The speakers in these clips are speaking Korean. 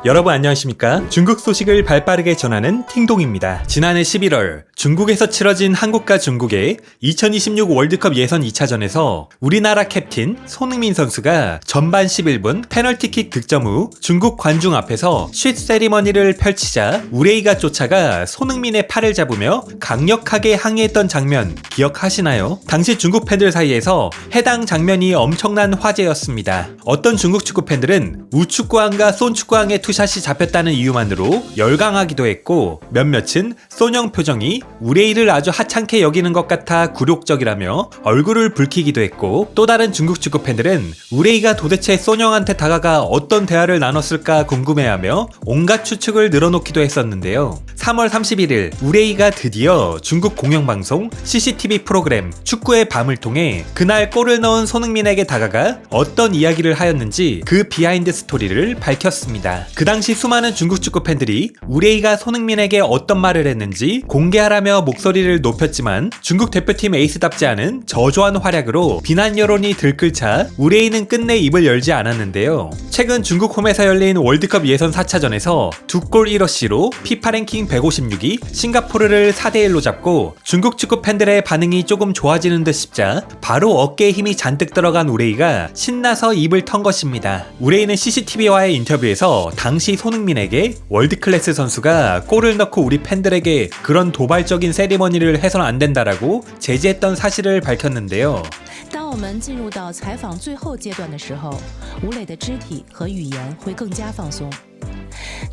여러분 안녕하십니까? 중국 소식을 발빠르게 전하는 팅동입니다. 지난해 11월 중국에서 치러진 한국과 중국의 2026 월드컵 예선 2차전에서 우리나라 캡틴 손흥민 선수가 전반 11분 페널티킥 득점 후 중국 관중 앞에서 쉿 세리머니를 펼치자 우레이가 쫓아가 손흥민의 팔을 잡으며 강력하게 항의했던 장면 기억하시나요? 당시 중국 팬들 사이에서 해당 장면이 엄청난 화제였습니다. 어떤 중국 축구 팬들은 우축구왕과 손축구왕의 투샷이 잡혔다는 이유만으로 열광하기도 했고, 몇몇은 손형 표정이 우레이를 아주 하찮게 여기는 것 같아 굴욕적이라며 얼굴을 붉히기도 했고, 또 다른 중국 축구 팬들은 우레이가 도대체 손형한테 다가가 어떤 대화를 나눴을까 궁금해하며 온갖 추측을 늘어놓기도 했었는데요. 3월 31일 우레이가 드디어 중국 공영방송 CCTV 프로그램 축구의 밤을 통해 그날 골을 넣은 손흥민에게 다가가 어떤 이야기를 하였는지 그 비하인드 스토리를 밝혔습니다. 그 당시 수많은 중국 축구 팬들이 우레이가 손흥민에게 어떤 말을 했는지 공개하라며 목소리를 높였지만 중국 대표팀 에이스답지 않은 저조한 활약으로 비난 여론이 들끓자 우레이는 끝내 입을 열지 않았는데요. 최근 중국 홈에서 열린 월드컵 예선 4차전에서 2골 1어시로 피파 랭킹 156위 싱가포르를 4대1로 잡고 중국 축구 팬들의 반응이 조금 좋아지는 듯 싶자 바로 어깨에 힘이 잔뜩 들어간 우레이가 신나서 입을 턴 것입니다. 우레이는 CCTV와의 인터뷰에서 당시 손흥민에게 월드클래스 선수가 골을 넣고 우리 팬들에게 그런 도발적인 세리머니를 해서는 안 된다라고 제지했던 사실을 밝혔는데요. 当我们进入到采访最后阶段的时候，吴磊的肢体和语言会更加放松。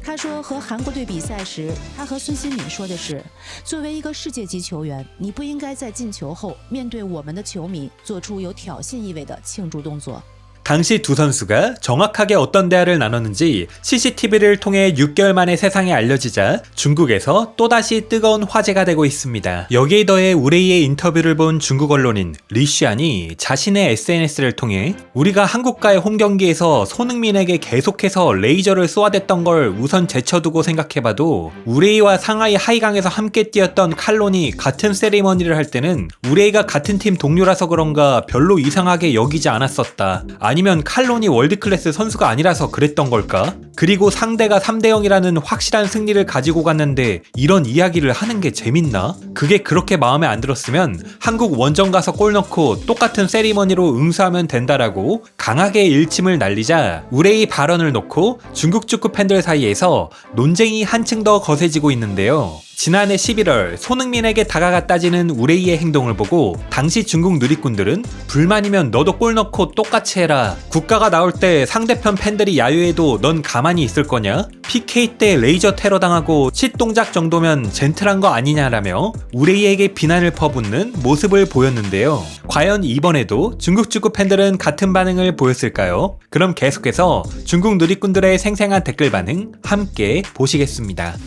他说和韩国队比赛时，他和孙兴敏说的是，作为一个世界级球员，你不应该在进球后面对我们的球迷做出有挑衅意味的庆祝动作。 당시 두 선수가 정확하게 어떤 대화를 나눴는지 CCTV를 통해 6개월 만에 세상에 알려지자 중국에서 또다시 뜨거운 화제가 되고 있습니다. 여기에 더해 우레이의 인터뷰를 본 중국 언론인 리슈안이 자신의 SNS를 통해 우리가 한국과의 홈경기에서 손흥민에게 계속해서 레이저를 쏘아댔던 걸 우선 제쳐두고 생각해봐도 우레이와 상하이 하이강에서 함께 뛰었던 칼론이 같은 세리머니를 할 때는 우레이가 같은 팀 동료라서 그런가 별로 이상하게 여기지 않았었다. 아니면 칼론이 월드클래스 선수가 아니라서 그랬던 걸까? 그리고 상대가 3대0이라는 확실한 승리를 가지고 갔는데 이런 이야기를 하는 게 재밌나? 그게 그렇게 마음에 안 들었으면 한국 원정 가서 골 넣고 똑같은 세리머니로 응수하면 된다라고 강하게 일침을 날리자 우레이 발언을 놓고 중국 축구 팬들 사이에서 논쟁이 한층 더 거세지고 있는데요. 지난해 11월 손흥민에게 다가가 따지는 우레이의 행동을 보고 당시 중국 누리꾼들은 불만이면 너도 골 넣고 똑같이 해라. 국가가 나올 때 상대편 팬들이 야유해도 넌 가만히 있을 거냐? PK 때 레이저 테러 당하고 쉿 동작 정도면 젠틀한 거 아니냐라며 우레이에게 비난을 퍼붓는 모습을 보였는데요. 과연 이번에도 중국 축구 팬들은 같은 반응을 보였을까요? 그럼 계속해서 중국 누리꾼들의 생생한 댓글 반응 함께 보시겠습니다.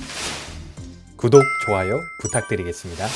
구독, 좋아요 부탁드리겠습니다.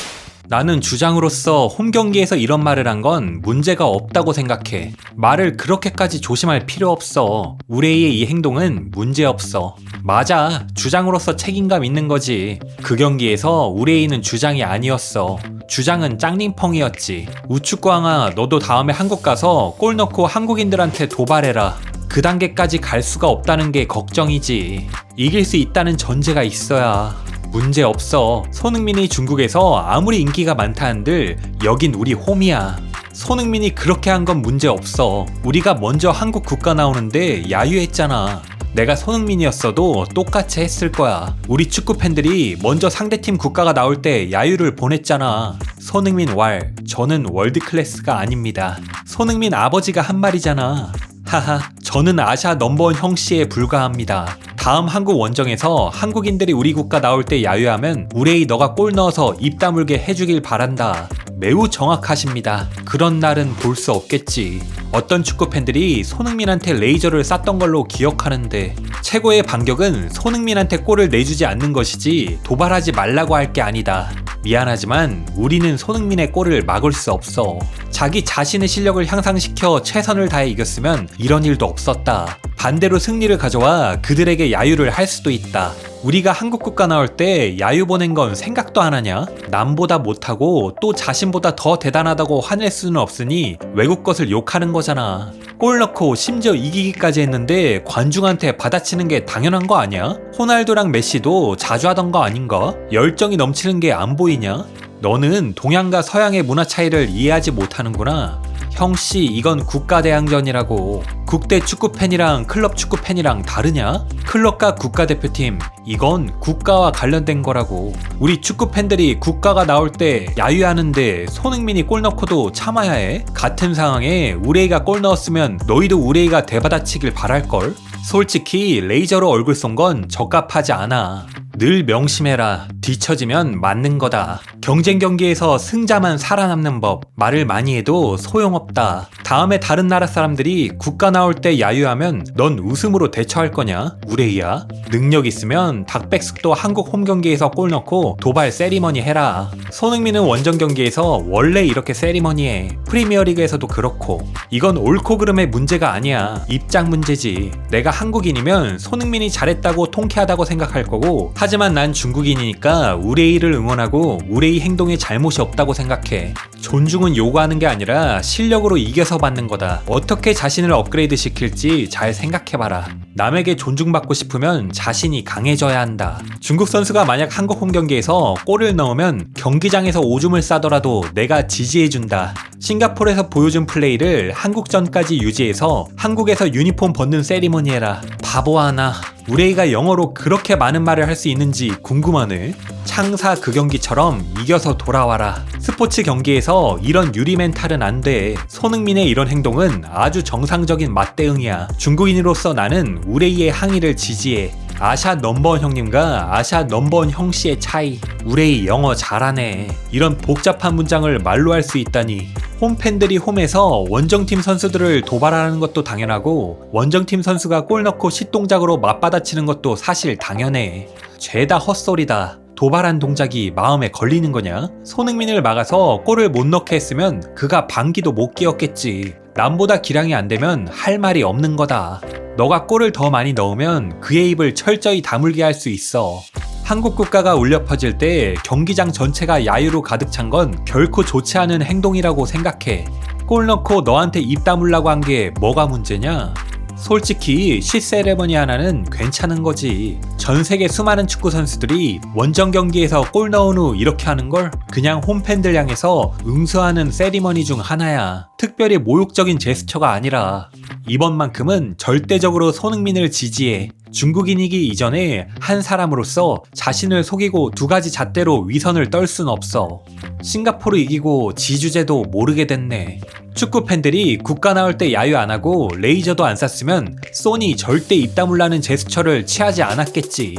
나는 주장으로서 홈경기에서 이런 말을 한 건 문제가 없다고 생각해. 말을 그렇게까지 조심할 필요 없어. 우레이의 이 행동은 문제없어. 맞아, 주장으로서 책임감 있는 거지. 그 경기에서 우레이는 주장이 아니었어. 주장은 짱닝펑이었지. 우축구왕아, 너도 다음에 한국 가서 골 넣고 한국인들한테 도발해라. 그 단계까지 갈 수가 없다는 게 걱정이지. 이길 수 있다는 전제가 있어야. 문제 없어. 손흥민이 중국에서 아무리 인기가 많다 한들 여긴 우리 홈이야. 손흥민이 그렇게 한 건 문제 없어. 우리가 먼저 한국 국가 나오는데 야유했잖아. 내가 손흥민이었어도 똑같이 했을 거야. 우리 축구 팬들이 먼저 상대팀 국가가 나올 때 야유를 보냈잖아. 손흥민 왈, 저는 월드클래스가 아닙니다. 손흥민 아버지가 한 말이잖아. 하하, 저는 아시아 넘버원 형씨에 불과합니다. 다음 한국 원정에서 한국인들이 우리 국가 나올 때 야유하면 우레이 너가 골 넣어서 입 다물게 해주길 바란다. 매우 정확하십니다. 그런 날은 볼 수 없겠지. 어떤 축구 팬들이 손흥민한테 레이저를 쐈던 걸로 기억하는데 최고의 반격은 손흥민한테 골을 내주지 않는 것이지 도발하지 말라고 할 게 아니다. 미안하지만 우리는 손흥민의 골을 막을 수 없어. 자기 자신의 실력을 향상시켜 최선을 다해 이겼으면 이런 일도 없었다. 반대로 승리를 가져와 그들에게 야유를 할 수도 있다. 우리가 한국 국가 나올 때 야유 보낸 건 생각도 안 하냐? 남보다 못하고 또 자신보다 더 대단하다고 화낼 수는 없으니 외국 것을 욕하는 거잖아. 골 넣고 심지어 이기기까지 했는데 관중한테 받아치는 게 당연한 거 아니야? 호날두랑 메시도 자주 하던 거 아닌가? 열정이 넘치는 게 안 보이냐? 너는 동양과 서양의 문화 차이를 이해하지 못하는구나. 형씨, 이건 국가대항전이라고. 국대 축구팬이랑 클럽 축구팬이랑 다르냐? 클럽과 국가대표팀, 이건 국가와 관련된 거라고. 우리 축구팬들이 국가가 나올 때 야유하는데 손흥민이 골 넣고도 참아야 해? 같은 상황에 우레이가 골 넣었으면 너희도 우레이가 대받아치길 바랄걸? 솔직히 레이저로 얼굴 쏜 건 적합하지 않아. 늘 명심해라. 뒤처지면 맞는 거다. 경쟁 경기에서 승자만 살아남는 법. 말을 많이 해도 소용없다. 다음에 다른 나라 사람들이 국가 나올 때 야유하면 넌 웃음으로 대처할 거냐? 우레이야. 능력 있으면 박백숙도 한국 홈 경기에서 골 넣고 도발 세리머니 해라. 손흥민은 원정 경기에서 원래 이렇게 세리머니 해. 프리미어리그에서도 그렇고. 이건 옳고 그름의 문제가 아니야. 입장 문제지. 내가 한국인이면 손흥민이 잘했다고 통쾌하다고 생각할 거고, 하지만 난 중국인이니까 우레이를 응원하고 우레이 행동에 잘못이 없다고 생각해. 존중은 요구하는 게 아니라 실력으로 이겨서 받는 거다. 어떻게 자신을 업그레이드 시킬지 잘 생각해봐라. 남에게 존중받고 싶으면 자신이 강해져야 한다. 중국 선수가 만약 한국 홈 경기에서 골을 넣으면 경기장에서 오줌을 싸더라도 내가 지지해준다. 싱가포르에서 보여준 플레이를 한국전까지 유지해서 한국에서 유니폼 벗는 세리머니 해라. 바보 하나. 우레이가 영어로 그렇게 많은 말을 할 수 있는지 궁금하네. 창사 그 경기처럼 이겨서 돌아와라. 스포츠 경기에서 이런 유리 멘탈은 안 돼. 손흥민의 이런 행동은 아주 정상적인 맞대응이야. 중국인으로서 나는 우레이의 항의를 지지해. 아샤 넘버원 형님과 아샤 넘버원 형씨의 차이. 우레이 영어 잘하네. 이런 복잡한 문장을 말로 할 수 있다니. 홈팬들이 홈에서 원정팀 선수들을 도발하는 것도 당연하고, 원정팀 선수가 골 넣고 시동작으로 맞받아치는 것도 사실 당연해. 죄다 헛소리다. 도발한 동작이 마음에 걸리는 거냐? 손흥민을 막아서 골을 못 넣게 했으면 그가 방귀도 못 뀌었겠지. 남보다 기량이 안 되면 할 말이 없는 거다. 너가 골을 더 많이 넣으면 그의 입을 철저히 다물게 할 수 있어. 한국 국가가 울려 퍼질 때 경기장 전체가 야유로 가득 찬 건 결코 좋지 않은 행동이라고 생각해. 골 넣고 너한테 입 다물라고 한 게 뭐가 문제냐? 솔직히 시 세레머니 하나는 괜찮은 거지. 전 세계 수많은 축구 선수들이 원정 경기에서 골 넣은 후 이렇게 하는 걸 그냥 홈팬들 향해서 응수하는 세리머니 중 하나야. 특별히 모욕적인 제스처가 아니라. 이번만큼은 절대적으로 손흥민을 지지해. 중국인이기 이전에 한 사람으로서 자신을 속이고 두 가지 잣대로 위선을 떨 순 없어. 싱가포르 이기고 지주제도 모르게 됐네. 축구 팬들이 국가 나올 때 야유 안 하고 레이저도 안 쐈으면 소니 절대 입 다물라는 제스처를 취하지 않았겠지.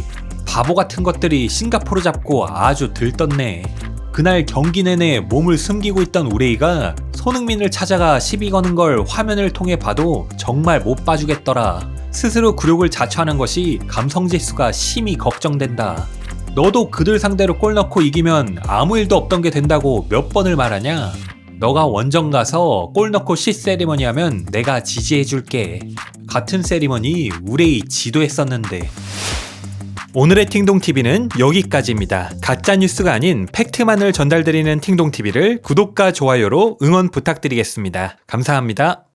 바보 같은 것들이 싱가포르 잡고 아주 들떴네. 그날 경기 내내 몸을 숨기고 있던 우레이가 손흥민을 찾아가 시비 거는 걸 화면을 통해 봐도 정말 못 봐주겠더라. 스스로 굴욕을 자초하는 것이 감성지수가 심히 걱정된다. 너도 그들 상대로 골 넣고 이기면 아무 일도 없던 게 된다고 몇 번을 말하냐? 너가 원정 가서 골 넣고 시 세리머니 하면 내가 지지해줄게. 같은 세리머니 우레이 지도 했었는데. 오늘의 팅동TV는 여기까지입니다. 가짜뉴스가 아닌 팩트만을 전달드리는 팅동TV를 구독과 좋아요로 응원 부탁드리겠습니다. 감사합니다.